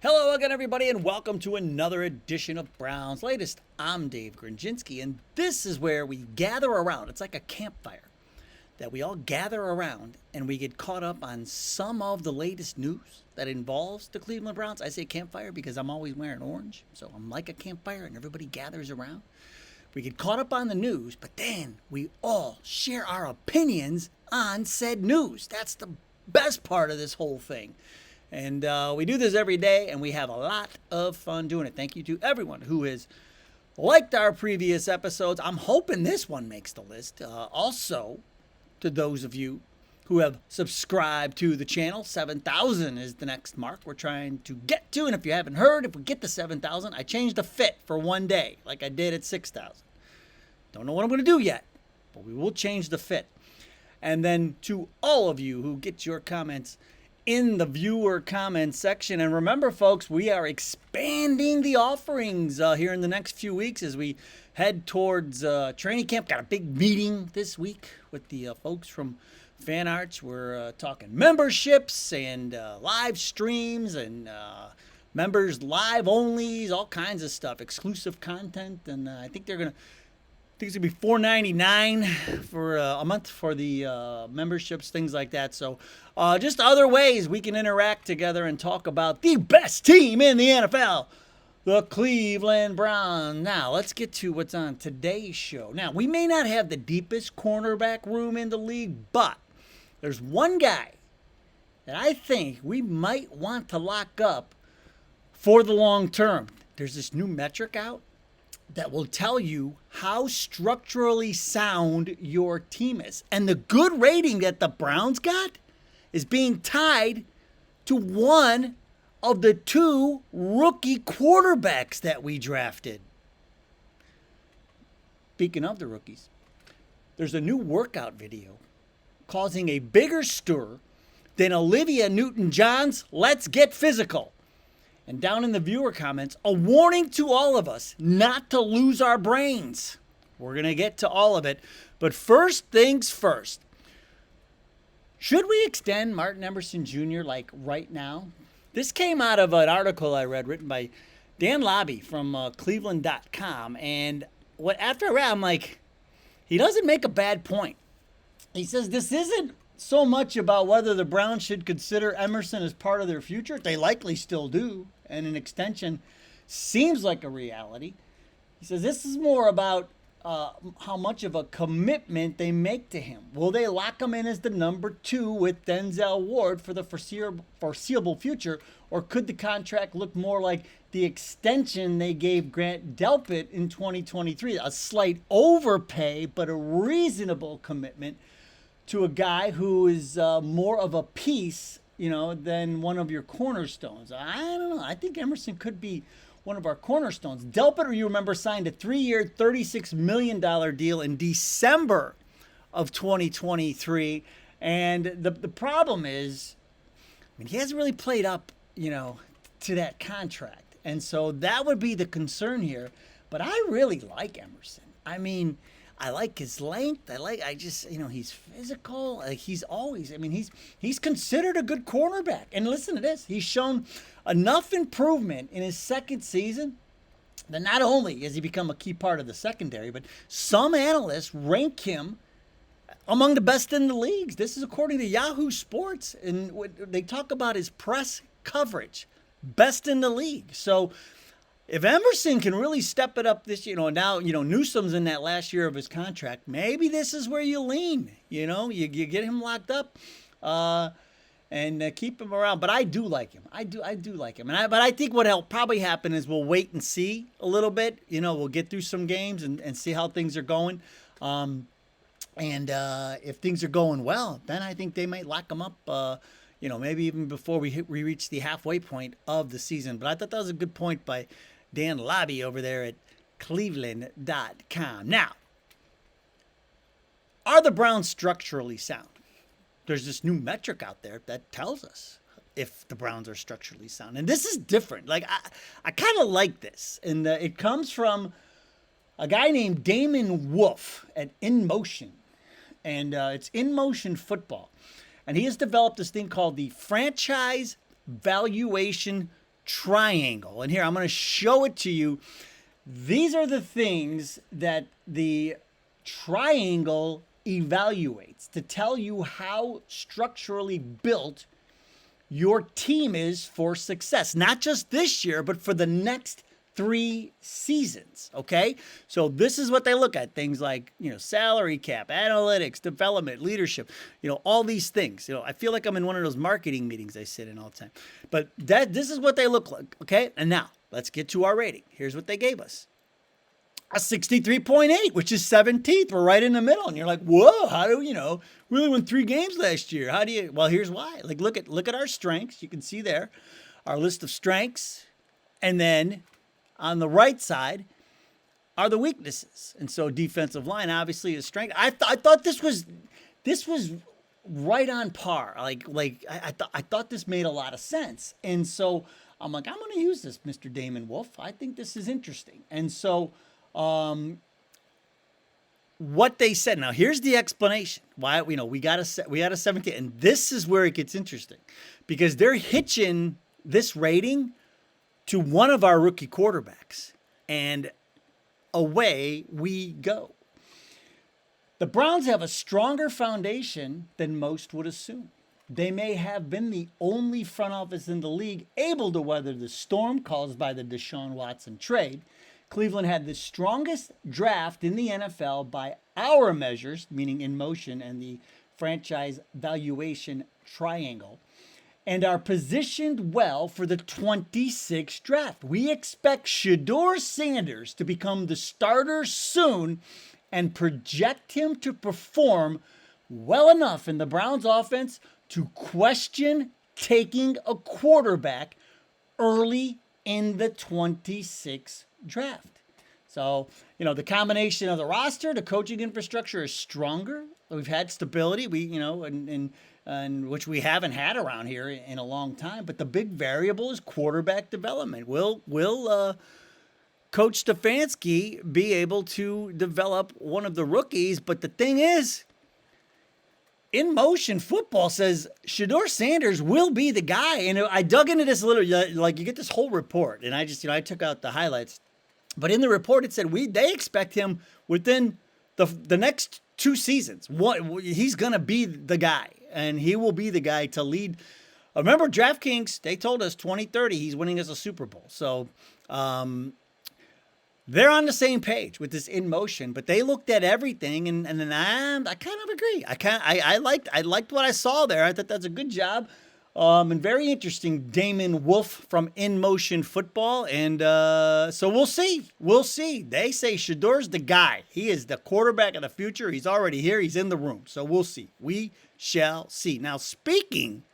Hello again, everybody, and welcome to another edition of Brown's Latest. I'm Dave Grendzynski, and this is where we gather around. It's like a campfire that we all gather around and we get caught up on some of the latest news that involves the Cleveland Browns. I say campfire because I'm always wearing orange, so I'm like a campfire and everybody gathers around. We get caught up on the news, but then we all share our opinions on said news. That's the best part of this whole thing. And we do this every day, and we have a lot of fun doing it. Thank you to everyone who has liked our previous episodes. I'm hoping this one makes the list. Also, to those of you who have subscribed to the channel, 7,000 is the next mark we're trying to get to. And if you haven't heard, if we get to 7,000, I changed the fit for one day, like I did at 6,000. Don't know what I'm going to do yet, but we will change the fit. And then to all of you who get your comments in the viewer comment section. And remember, folks, we are expanding the offerings here in the next few weeks as we head towards training camp. Got a big meeting this week with the folks from Fan Arts. We're talking memberships and live streams and members live onlys, all kinds of stuff, exclusive content. And I think they're going to I think it's going to be $4.99 for a month for the memberships, things like that. So just other ways we can interact together and talk about the best team in the NFL, the Cleveland Browns. Now, let's get to what's on today's show. Now, we may not have the deepest cornerback room in the league, but there's one guy that I think we might want to lock up for the long term. There's this new metric out that will tell you how structurally sound your team is. And the good rating that the Browns got is being tied to one of the two rookie quarterbacks that we drafted. Speaking of the rookies, there's a new workout video causing a bigger stir than Olivia Newton-John's Let's Get Physical. And down in the viewer comments, a warning to all of us not to lose our brains. We're going to get to all of it. But first things first. Should we extend Martin Emerson Jr. like right now? This came out of an article I read written by Dan Labbe from Cleveland.com. And after I read, I'm like, he doesn't make a bad point. He says this isn't so much about whether the Browns should consider Emerson as part of their future. They likely still do. And an extension seems like a reality. He says this is more about how much of a commitment they make to him. Will they lock him in as the number 2 with Denzel Ward for the foreseeable future, or could the contract look more like the extension they gave Grant Delpit in 2023? A slight overpay, but a reasonable commitment to a guy who is more of a piece, than one of your cornerstones. I don't know. I think Emerson could be one of our cornerstones. Delpit, you remember, signed a 3-year, $36 million deal in December of 2023. And the problem is, he hasn't really played up, to that contract. And so that would be the concern here. But I really like Emerson. I like his length. He's physical. Like he's always, he's considered a good cornerback. And listen to this. He's shown enough improvement in his second season that not only has he become a key part of the secondary, but some analysts rank him among the best in the leagues. This is according to Yahoo Sports. And they talk about his press coverage, best in the league. So if Emerson can really step it up this, now, Newsom's in that last year of his contract, maybe this is where you lean, you get him locked up and keep him around. But I do like him. I do like him. But I think what'll probably happen is we'll wait and see a little bit. We'll get through some games and see how things are going. And if things are going well, then I think they might lock him up, maybe even before we reach the halfway point of the season. But I thought that was a good point by Dan Labbe over there at Cleveland.com. Now, are the Browns structurally sound? There's this new metric out there that tells us if the Browns are structurally sound. And this is different. Like, I kind of like this. And it comes from a guy named Damon Wolf at InMotion. And it's InMotion Football. And he has developed this thing called the Franchise Valuation triangle. And here, I'm going to show it to you. These are the things that the triangle evaluates to tell you how structurally built your team is for success. Not just this year, but for the next 3 seasons, okay? So this is what they look at. Things like, salary cap, analytics, development, leadership, all these things. I feel like I'm in one of those marketing meetings I sit in all the time. But this is what they look like, okay? And now, let's get to our rating. Here's what they gave us. A 63.8, which is 17th. We're right in the middle. And you're like, whoa, how do we only won 3 games last year? How do you, well, here's why. Like, look at our strengths. You can see there our list of strengths. And then on the right side are the weaknesses. And so defensive line obviously is strength. I thought this was right on par. I thought this made a lot of sense. And so I'm like, I'm going to use this, Mr. Damon Wolf. I think this is interesting. And so what they said. Now here's the explanation why we got a 17, and this is where it gets interesting because they're hitching this rating to one of our rookie quarterbacks, and away we go. The Browns have a stronger foundation than most would assume. They may have been the only front office in the league able to weather the storm caused by the Deshaun Watson trade. Cleveland had the strongest draft in the NFL by our measures, meaning in motion and the franchise valuation triangle, and are positioned well for the 26th draft. We expect Shedeur Sanders to become the starter soon and project him to perform well enough in the Browns offense to question taking a quarterback early in the 26th draft. So, the combination of the roster, the coaching infrastructure is stronger. We've had stability, and which we haven't had around here in a long time. But the big variable is quarterback development. Will Coach Stefanski be able to develop one of the rookies? But the thing is, In Motion Football says Shedeur Sanders will be the guy. And I dug into this a little, like you get this whole report, and I took out the highlights. But in the report, it said they expect him within the next 2 seasons. He's going to be the guy, and he will be the guy to lead. Remember, DraftKings, they told us 2030 he's winning us a Super Bowl. So they're on the same page with this In Motion, but they looked at everything, and then I kind of agree. I liked what I saw there. I thought that's a good job. And very interesting, Damon Wolf from In Motion Football. And so we'll see. We'll see. They say Shedeur's the guy. He is the quarterback of the future. He's already here. He's in the room. So we'll see. We shall see. Now, speaking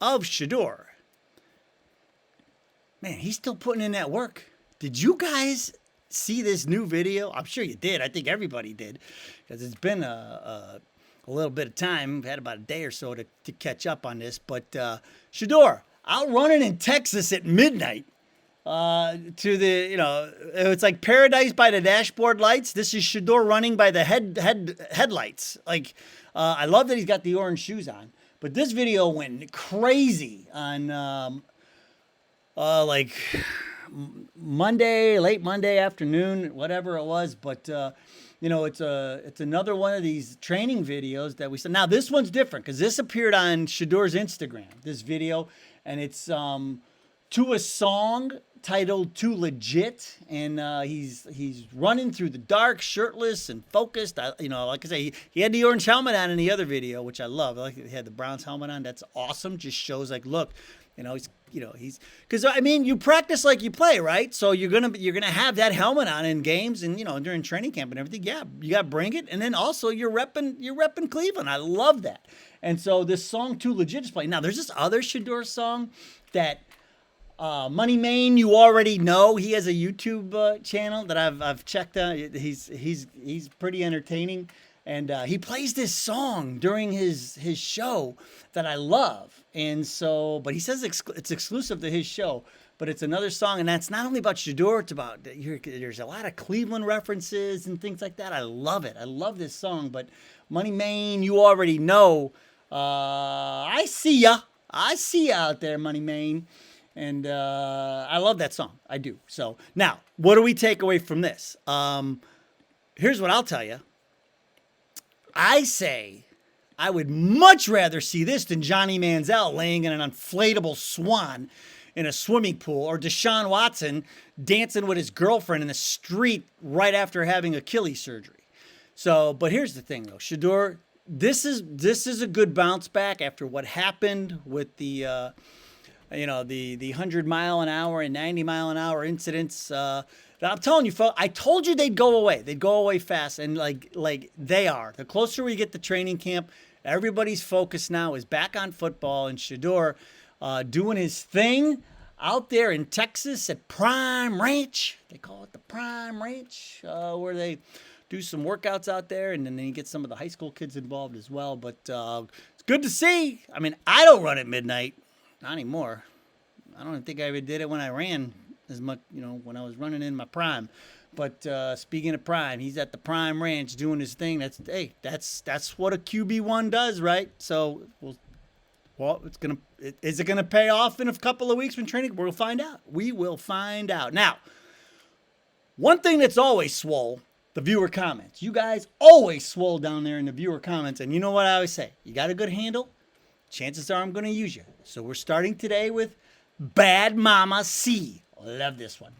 of Shedeur, man, he's still putting in that work. Did you guys see this new video? I'm sure you did. I think everybody did, because it's been a little bit of time. We've had about a day or so to catch up on this. But Shedeur out running in Texas at midnight to the, it's like paradise by the dashboard lights. This is Shedeur running by the headlights. Like, I love that he's got the orange shoes on. But this video went crazy on like Monday, late Monday afternoon, whatever it was. But it's another one of these training videos that we saw. Now this one's different because this appeared on Shedeur's Instagram, this video, and it's to a song titled "Too Legit," and he's running through the dark, shirtless and focused. Like I say, he had the orange helmet on in the other video, which I love. I like that he had the Browns helmet on. That's awesome. Just shows like, look, he's because you practice like you play, right? So you're gonna have that helmet on in games and during training camp and everything. Yeah, you got to bring it, and then also you're repping Cleveland. I love that. And so this song "Too Legit" is playing. Now there's this other Shedeur song that Money Main, you already know. He has a YouTube channel that I've checked out. He's pretty entertaining, and he plays this song during his show that I love. And so, but he says it's exclusive to his show. But it's another song, and that's not only about Shedeur. It's about there's a lot of Cleveland references and things like that. I love it. I love this song. But Money Main, you already know. I see ya out there, Money Main. And I love that song. I do. So now, what do we take away from this? Here's what I'll tell you. I say I would much rather see this than Johnny Manziel laying in an inflatable swan in a swimming pool, or Deshaun Watson dancing with his girlfriend in the street right after having Achilles surgery. So, but here's the thing though, Shedeur, this is a good bounce back after what happened with the 100-mile-an-hour and 90-mile-an-hour incidents. I'm telling you, folks, I told you they'd go away. They'd go away fast, and like they are. The closer we get to training camp, everybody's focus now is back on football, and Shedeur doing his thing out there in Texas at Prime Ranch. They call it the Prime Ranch, where they do some workouts out there, and then you get some of the high school kids involved as well. But it's good to see. I mean, I don't run at midnight. Not anymore. I don't think I ever did it when I ran as much, when I was running in my prime. But speaking of prime, he's at the Prime Ranch doing his thing. That's what a QB1 does, right? So, is it gonna pay off in a couple of weeks when training? We'll find out. We will find out. Now, one thing that's always swole, the viewer comments. You guys always swole down there in the viewer comments, and you know what I always say? You got a good handle? Chances are I'm going to use you. So we're starting today with Bad Mama C. Love this one.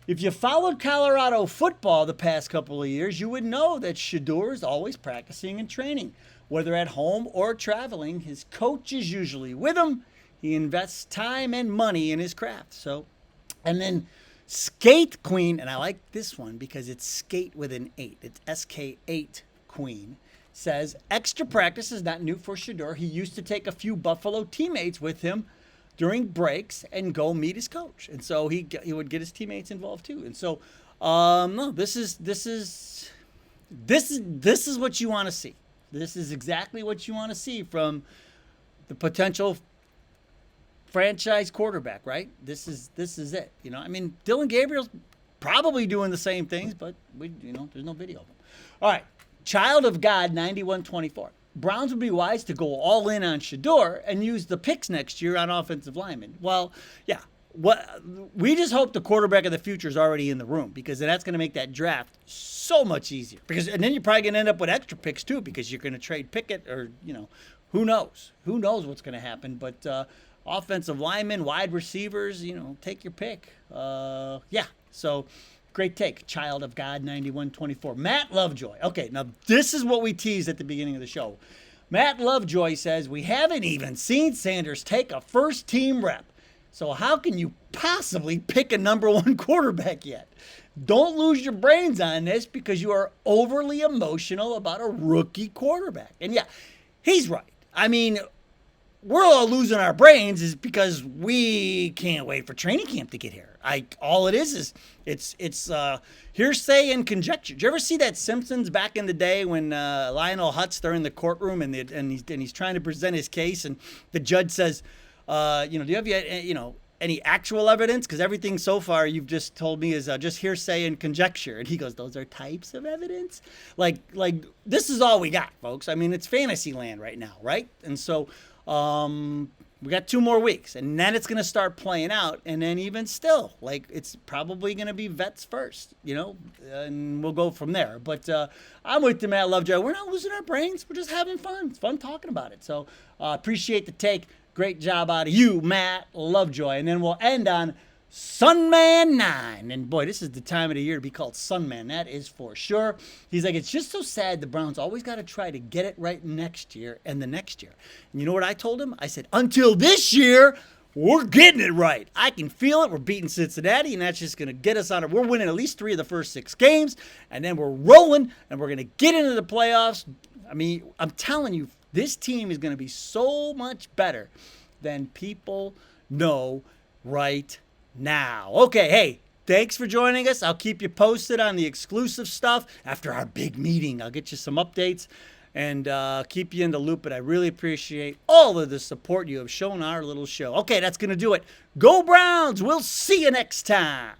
If you followed Colorado football the past couple of years, you would know that Shedeur is always practicing and training. Whether at home or traveling, his coach is usually with him. He invests time and money in his craft. So, and then Skate Queen, and I like this one because it's skate with an 8. It's SK8 Queen. Says, extra practice is not new for Shedeur. He used to take a few Buffalo teammates with him during breaks and go meet his coach. And so he would get his teammates involved too. And so, no, this is what you want to see. This is exactly what you want to see from the potential franchise quarterback, right? This is it. I mean, Dylan Gabriel's probably doing the same things, but there's no video of him. All right. Child of God 9124. Browns would be wise to go all in on Shedeur and use the picks next year on offensive linemen. Well, yeah. We just hope the quarterback of the future is already in the room, because that's going to make that draft so much easier. And then you're probably going to end up with extra picks too, because you're going to trade Pickett, or who knows? Who knows what's going to happen? But offensive linemen, wide receivers, take your pick. Yeah. So. Great take, Child of God 9124. Matt Lovejoy. Okay, now this is what we teased at the beginning of the show. Matt Lovejoy says, we haven't even seen Sanders take a first-team rep. So how can you possibly pick a number one quarterback yet? Don't lose your brains on this, because you are overly emotional about a rookie quarterback. And yeah, he's right. I mean, we're all losing our brains is because we can't wait for training camp to get here. All it is it's hearsay and conjecture. Did you ever see that Simpsons back in the day when Lionel Hutz, they're in the courtroom and he's trying to present his case, and the judge says, do you have any actual evidence? Because everything so far you've just told me is just hearsay and conjecture. And he goes, those are types of evidence? Like this is all we got, folks. I mean, it's fantasy land right now, right? And so we got 2 more weeks, and then it's going to start playing out. And then even still, it's probably going to be vets first, and we'll go from there. But I'm with you, Matt Lovejoy. We're not losing our brains. We're just having fun. It's fun talking about it. So appreciate the take. Great job out of you, Matt Lovejoy. And then we'll end on Sunman 9. And boy, this is the time of the year to be called Sunman. That is for sure. He's like, it's just so sad the Browns always got to try to get it right next year and the next year. And you know what I told him? I said, until this year, we're getting it right. I can feel it. We're beating Cincinnati, and that's just going to get us on it. We're winning at least 3 of the first 6 games, and then we're rolling, and we're going to get into the playoffs. I mean, I'm telling you, this team is going to be so much better than people know right now. Okay, hey, thanks for joining us. I'll keep you posted on the exclusive stuff after our big meeting. I'll get you some updates and keep you in the loop, but I really appreciate all of the support you have shown our little show. Okay, that's going to do it. Go Browns! We'll see you next time.